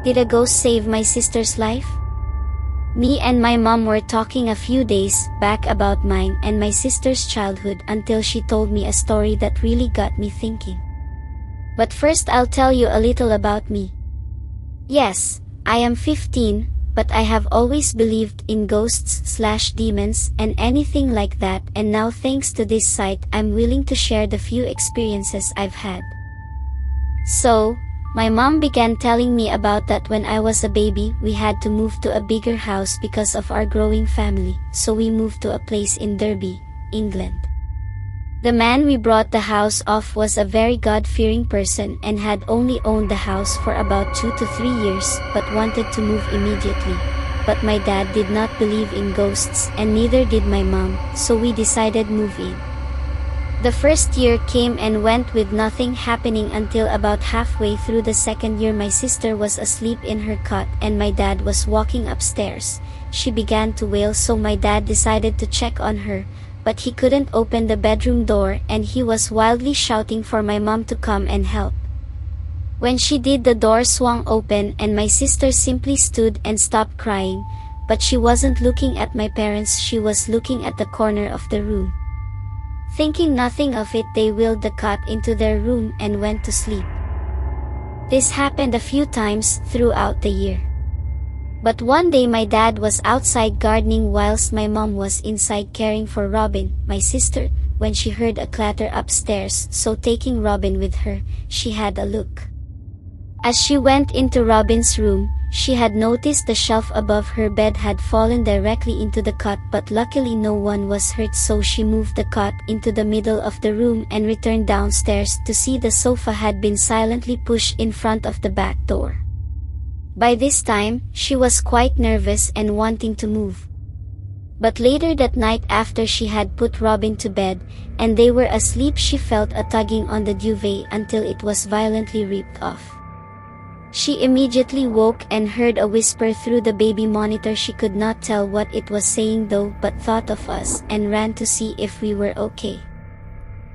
Did a ghost save my sister's life? Me and my mom were talking a few days back about mine and my sister's childhood until she told me a story that really got me thinking. But first I'll tell you a little about me. Yes, I am 15, but I have always believed in ghosts/demons and anything like that, and now thanks to this site I'm willing to share the few experiences I've had. So, my mom began telling me about that when I was a baby. We had to move to a bigger house because of our growing family, so we moved to a place in Derby, England. The man we brought the house of was a very God-fearing person and had only owned the house for about 2 to 3 years but wanted to move immediately. But my dad did not believe in ghosts and neither did my mom, so we decided move in. The first year came and went with nothing happening until about halfway through the second year my sister was asleep in her cot and my dad was walking upstairs. She began to wail, so my dad decided to check on her, but he couldn't open the bedroom door and he was wildly shouting for my mom to come and help. When she did, the door swung open and my sister simply stood and stopped crying, but she wasn't looking at my parents, she was looking at the corner of the room. Thinking nothing of it, they wheeled the cot into their room and went to sleep. This happened a few times throughout the year. But one day my dad was outside gardening whilst my mom was inside caring for Robin, my sister, when she heard a clatter upstairs, so taking Robin with her, she had a look. As she went into Robin's room, she had noticed the shelf above her bed had fallen directly into the cot, but luckily no one was hurt, so she moved the cot into the middle of the room and returned downstairs to see the sofa had been silently pushed in front of the back door. By this time, she was quite nervous and wanting to move. But later that night, after she had put Robin to bed, and they were asleep, she felt a tugging on the duvet until it was violently ripped off. She immediately woke and heard a whisper through the baby monitor. She could not tell what it was saying though, but thought of us and ran to see if we were okay.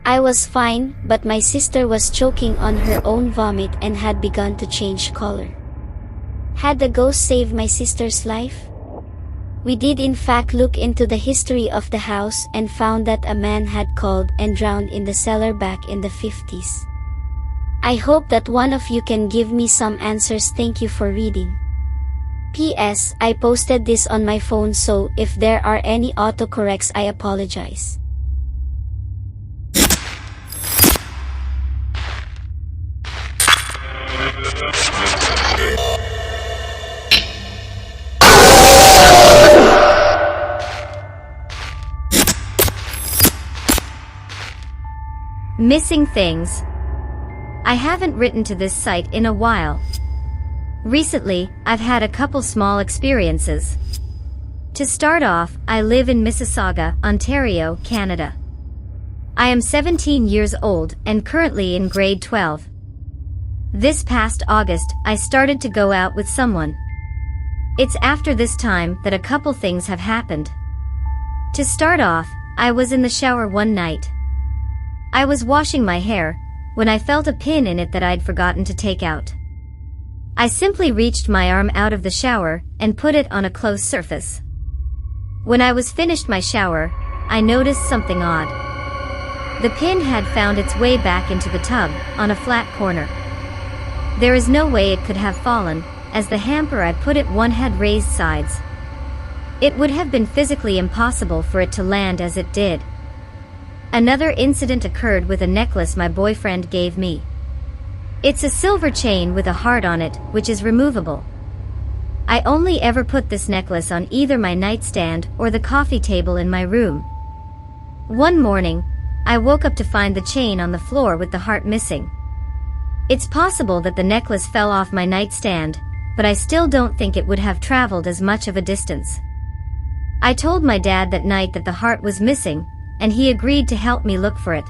I was fine, but my sister was choking on her own vomit and had begun to change color. Had the ghost saved my sister's life? We did in fact look into the history of the house and found that a man had called and drowned in the cellar back in the 50s. I hope that one of you can give me some answers. Thank you for reading. P.S. I posted this on my phone, so if there are any autocorrects, I apologize. Missing things. I haven't written to this site in a while. Recently, I've had a couple small experiences. To start off, I live in Mississauga, Ontario, Canada. I am 17 years old and currently in grade 12. This past August, I started to go out with someone. It's after this time that a couple things have happened. To start off, I was in the shower one night. I was washing my hair when I felt a pin in it that I'd forgotten to take out. I simply reached my arm out of the shower and put it on a closed surface. When I was finished my shower, I noticed something odd. The pin had found its way back into the tub on a flat corner. There is no way it could have fallen, as the hamper I put it on had raised sides. It would have been physically impossible for it to land as it did. Another incident occurred with a necklace my boyfriend gave me. It's a silver chain with a heart on it, which is removable. I only ever put this necklace on either my nightstand or the coffee table in my room. One morning, I woke up to find the chain on the floor with the heart missing. It's possible that the necklace fell off my nightstand, but I still don't think it would have traveled as much of a distance. I told my dad that night that the heart was missing, and he agreed to help me look for it.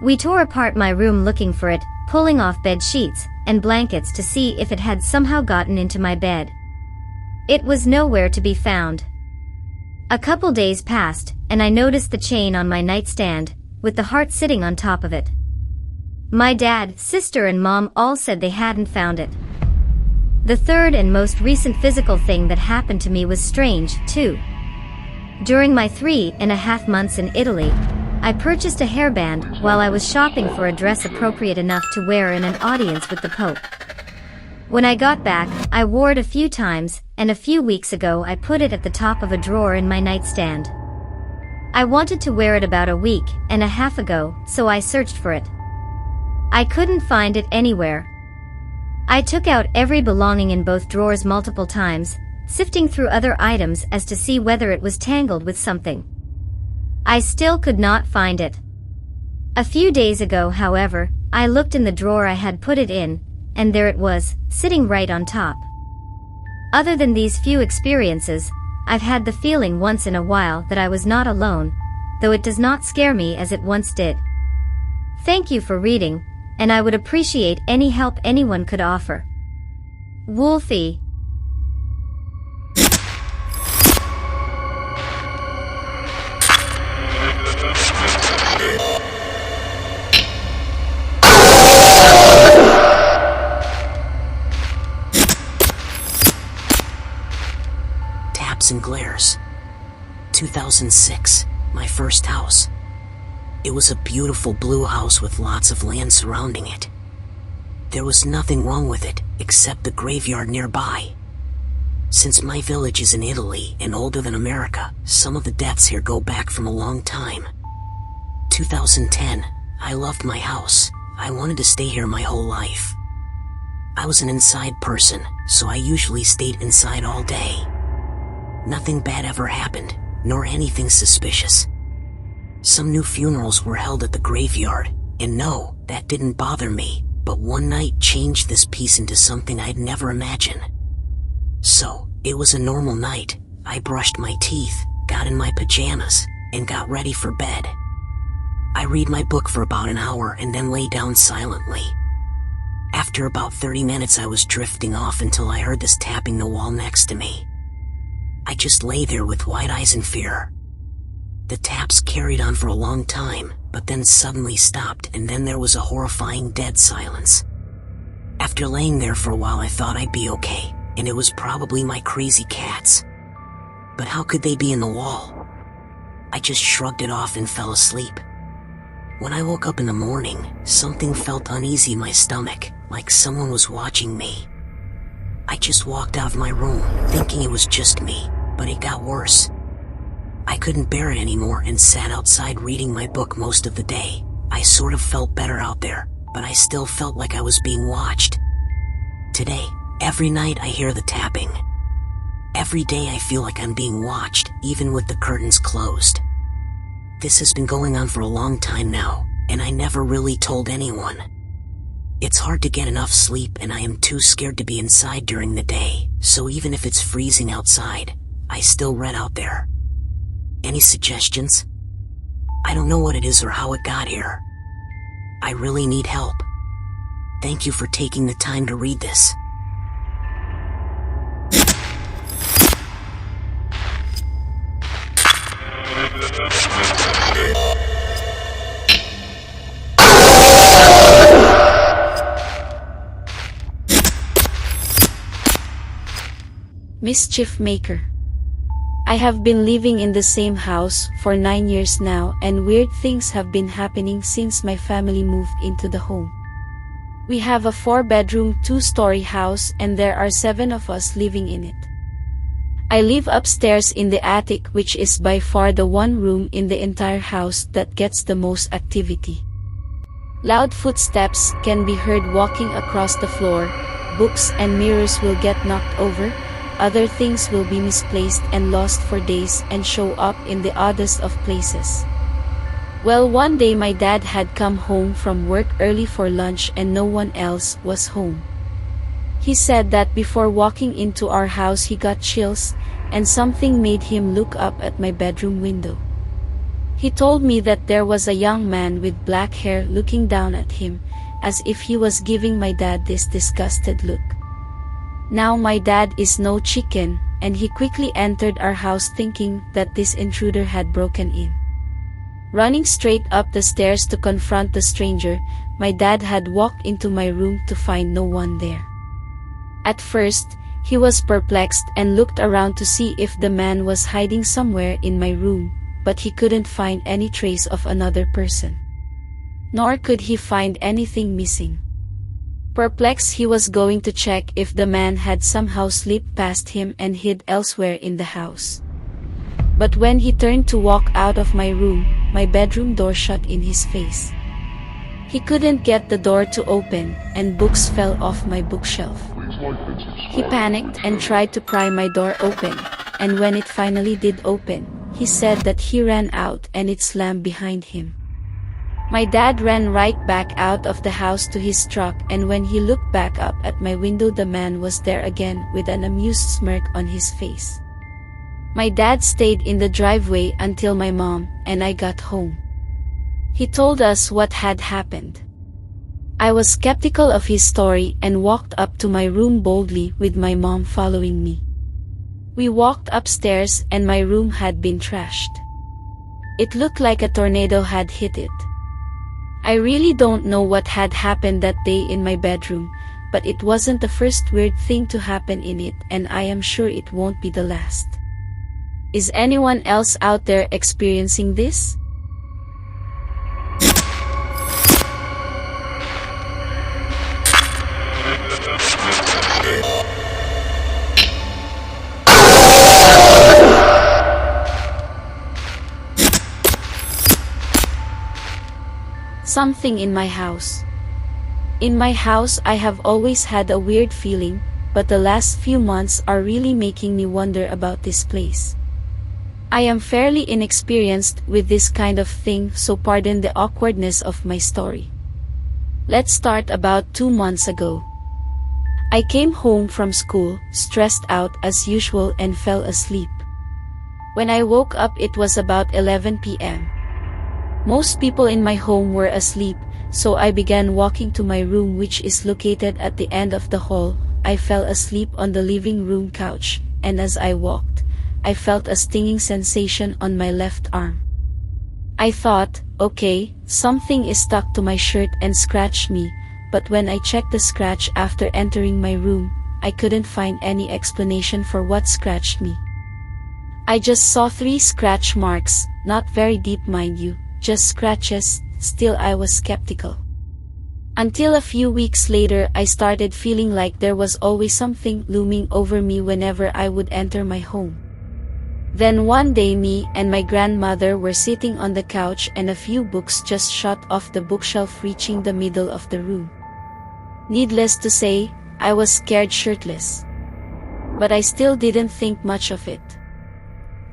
We tore apart my room looking for it, pulling off bed sheets and blankets to see if it had somehow gotten into my bed. It was nowhere to be found. A couple days passed, and I noticed the chain on my nightstand, with the heart sitting on top of it. My dad, sister and mom all said they hadn't found it. The third and most recent physical thing that happened to me was strange, too. During my 3.5 months in Italy, I purchased a hairband while I was shopping for a dress appropriate enough to wear in an audience with the Pope. When I got back, I wore it a few times, and a few weeks ago I put it at the top of a drawer in my nightstand. I wanted to wear it about a week and a half ago, so I searched for it. I couldn't find it anywhere. I took out every belonging in both drawers multiple times, sifting through other items as to see whether it was tangled with something. I still could not find it. A few days ago, however, I looked in the drawer I had put it in, and there it was, sitting right on top. Other than these few experiences, I've had the feeling once in a while that I was not alone, though it does not scare me as it once did. Thank you for reading, and I would appreciate any help anyone could offer. Wolfie. Taps and glares. 2006, my first house. It was a beautiful blue house with lots of land surrounding it. There was nothing wrong with it, except the graveyard nearby. Since my village is in Italy and older than America, some of the deaths here go back from a long time. 2010, I loved my house. I wanted to stay here my whole life. I was an inside person, so I usually stayed inside all day. Nothing bad ever happened, nor anything suspicious. Some new funerals were held at the graveyard, and no, that didn't bother me, but one night changed this piece into something I'd never imagined. So, it was a normal night. I brushed my teeth, got in my pajamas, and got ready for bed. I read my book for about an hour and then lay down silently. After about 30 minutes I was drifting off until I heard this tapping the wall next to me. I just lay there with wide eyes in fear. The taps carried on for a long time, but then suddenly stopped, and then there was a horrifying dead silence. After laying there for a while I thought I'd be okay, and it was probably my crazy cats. But how could they be in the wall? I just shrugged it off and fell asleep. When I woke up in the morning, something felt uneasy in my stomach, like someone was watching me. I just walked out of my room, thinking it was just me, but it got worse. I couldn't bear it anymore and sat outside reading my book most of the day. I sort of felt better out there, but I still felt like I was being watched. Today, every night I hear the tapping. Every day I feel like I'm being watched, even with the curtains closed. This has been going on for a long time now, and I never really told anyone. It's hard to get enough sleep and I am too scared to be inside during the day, so even if it's freezing outside, I still read out there. Any suggestions? I don't know what it is or how it got here. I really need help. Thank you for taking the time to read this. Mischief Maker. I have been living in the same house for 9 years now, and weird things have been happening since my family moved into the home. We have a 4-bedroom, 2-story house, and there are 7 of us living in it. I live upstairs in the attic, which is by far the one room in the entire house that gets the most activity. Loud footsteps can be heard walking across the floor, books and mirrors will get knocked over, other things will be misplaced and lost for days and show up in the oddest of places. Well, one day my dad had come home from work early for lunch and no one else was home. He said that before walking into our house he got chills, and something made him look up at my bedroom window. He told me that there was a young man with black hair looking down at him, as if he was giving my dad this disgusted look. Now my dad is no chicken, and he quickly entered our house thinking that this intruder had broken in. Running straight up the stairs to confront the stranger, my dad had walked into my room to find no one there. At first, he was perplexed and looked around to see if the man was hiding somewhere in my room, but he couldn't find any trace of another person. Nor could he find anything missing. Perplexed, he was going to check if the man had somehow slipped past him and hid elsewhere in the house. But when he turned to walk out of my room, my bedroom door shut in his face. He couldn't get the door to open, and books fell off my bookshelf. He panicked and tried to pry my door open, and when it finally did open, he said that he ran out and it slammed behind him. My dad ran right back out of the house to his truck, and when he looked back up at my window, the man was there again with an amused smirk on his face. My dad stayed in the driveway until my mom and I got home. He told us what had happened. I was skeptical of his story and walked up to my room boldly with my mom following me. We walked upstairs and my room had been trashed. It looked like a tornado had hit it. I really don't know what had happened that day in my bedroom, but it wasn't the first weird thing to happen in it, and I am sure it won't be the last. Is anyone else out there experiencing this? Something in my house. In my house, I have always had a weird feeling, but the last few months are really making me wonder about this place. I am fairly inexperienced with this kind of thing, so pardon the awkwardness of my story. Let's start about 2 months ago. I came home from school, stressed out as usual, and fell asleep. When I woke up, it was about 11 p.m. Most people in my home were asleep, so I began walking to my room, which is located at the end of the hall. I fell asleep on the living room couch, and as I walked, I felt a stinging sensation on my left arm. I thought, okay, something is stuck to my shirt and scratched me, but when I checked the scratch after entering my room, I couldn't find any explanation for what scratched me. I just saw 3 scratch marks, not very deep mind you, just scratches. Still, I was skeptical. Until a few weeks later, I started feeling like there was always something looming over me whenever I would enter my home. Then one day, me and my grandmother were sitting on the couch and a few books just shot off the bookshelf, reaching the middle of the room. Needless to say, I was scared shirtless. But I still didn't think much of it.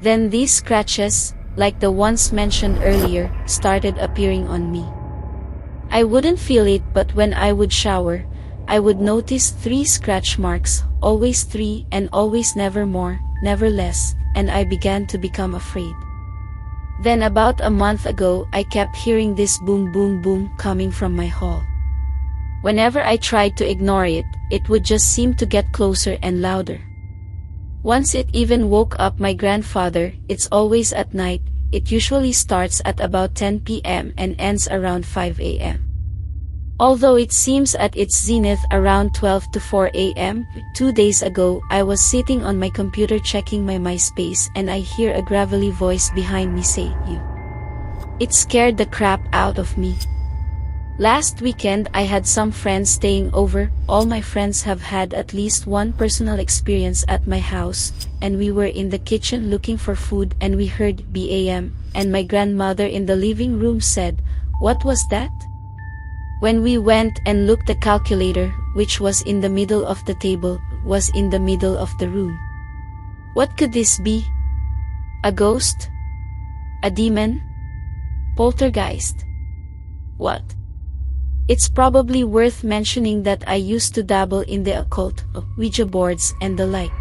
Then these scratches, like the ones mentioned earlier, started appearing on me. I wouldn't feel it, but when I would shower, I would notice 3 scratch marks, always 3 and always never more, never less, and I began to become afraid. Then about a month ago, I kept hearing this boom boom boom coming from my hall. Whenever I tried to ignore it, it would just seem to get closer and louder. Once it even woke up my grandfather. It's always at night. It usually starts at about 10 p.m. and ends around 5 a.m. Although it seems at its zenith around 12 to 4 a.m. 2 days ago, I was sitting on my computer checking my MySpace, and I hear a gravelly voice behind me say, "You." It scared the crap out of me. Last weekend, I had some friends staying over. All my friends have had at least one personal experience at my house, and we were in the kitchen looking for food, and we heard BAM, and my grandmother in the living room said, "What was that?" When we went and looked, the calculator, which was in the middle of the table, was in the middle of the room. What could this be? A ghost? A demon? Poltergeist? What? It's probably worth mentioning that I used to dabble in the occult, Ouija boards, and the like.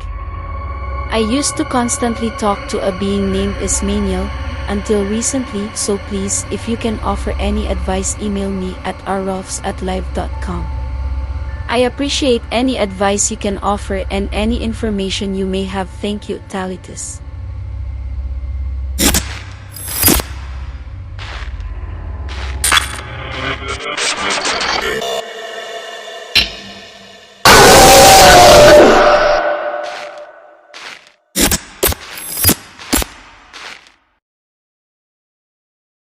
I used to constantly talk to a being named Ismanuel, until recently, so please, if you can offer any advice, email me at rrolfs@live.com. I appreciate any advice you can offer and any information you may have. Thank you, Talitus.